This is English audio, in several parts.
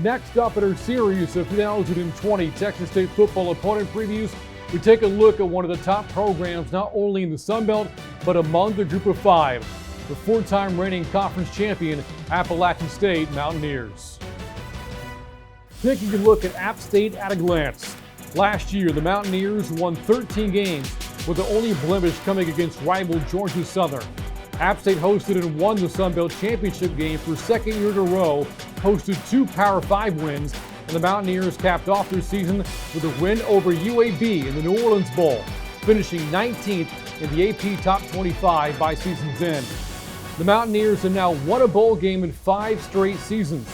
Next up in our series of 2020 Texas State football opponent previews, we take a look at one of the top programs not only in the Sun Belt, but among the group of five, the four-time reigning conference champion Appalachian State Mountaineers. Taking a look at App State at a glance. Last year, the Mountaineers won 13 games, with the only blemish coming against rival Georgia Southern. App State hosted and won the Sun Belt Championship game for second year in a row, hosted 2 Power 5 wins, and the Mountaineers capped off their season with a win over UAB in the New Orleans Bowl, finishing 19th in the AP Top 25 by season's end. The Mountaineers have now won a bowl game in 5 straight seasons.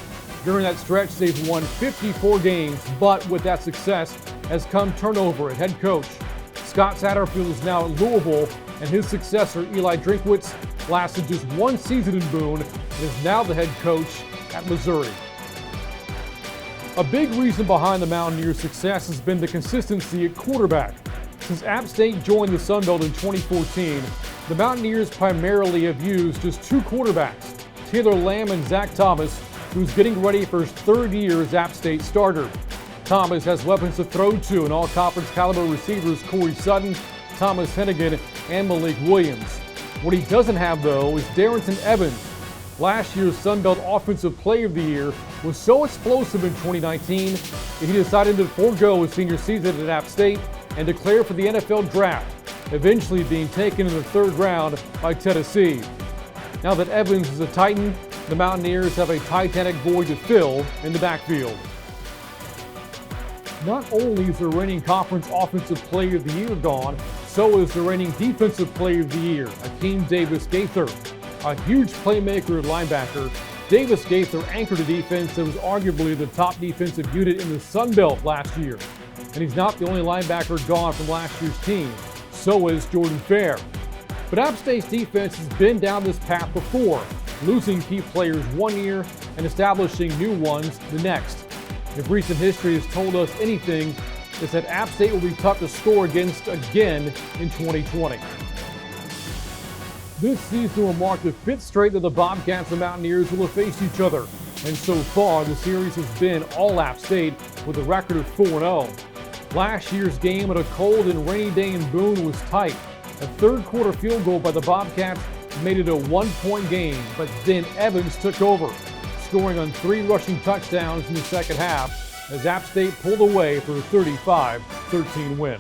During that stretch, they've won 54 games, but with that success has come turnover at head coach. Scott Satterfield is now at Louisville, and his successor, Eli Drinkwitz, lasted just 1 season in Boone and is now the head coach at Missouri. A big reason behind the Mountaineers' success has been the consistency at quarterback. Since App State joined the Sun Belt in 2014, the Mountaineers primarily have used just 2 quarterbacks, Taylor Lamb and Zach Thomas, who's getting ready for his 3rd year as App State starter. Thomas has weapons to throw to in all-conference caliber receivers Corey Sutton, Thomas Hennigan, and Malik Williams. What he doesn't have, though, is Darrenson Evans. Last year's Sun Belt Offensive Player of the Year was so explosive in 2019 that he decided to forego his senior season at App State and declare for the NFL Draft, eventually being taken in the 3rd round by Tennessee. Now that Evans is a Titan, the Mountaineers have a titanic void to fill in the backfield. Not only is the reigning conference offensive player of the year gone, so is the reigning defensive player of the year, Akeem Davis Gaither. A huge playmaker at linebacker, Davis Gaither anchored a defense that was arguably the top defensive unit in the Sun Belt last year. And he's not the only linebacker gone from last year's team. So is Jordan Fair. But App State's defense has been down this path before, losing key players one year and establishing new ones the next. If recent history has told us anything, it's that App State will be tough to score against again in 2020. This season will mark the 5th straight that the Bobcats and Mountaineers will have faced each other. And so far, the series has been all App State with a record of 4-0. Last year's game on a cold and rainy day in Boone was tight. A 3rd quarter field goal by the Bobcats made it a 1-point game, but then Evans took over, scoring on 3 rushing touchdowns in the second half as App State pulled away for a 35-13 win.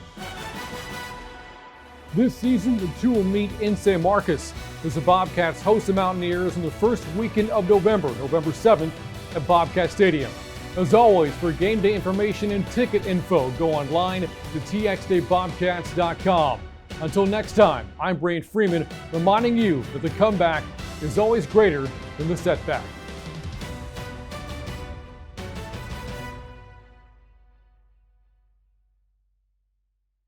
This season, the two will meet in San Marcos as the Bobcats host the Mountaineers in the first weekend of November 7th at Bobcat Stadium. As always, for game day information and ticket info, go online to TXSTBobcats.com. Until next time, I'm Brian Freeman, reminding you that the comeback is always greater than the setback.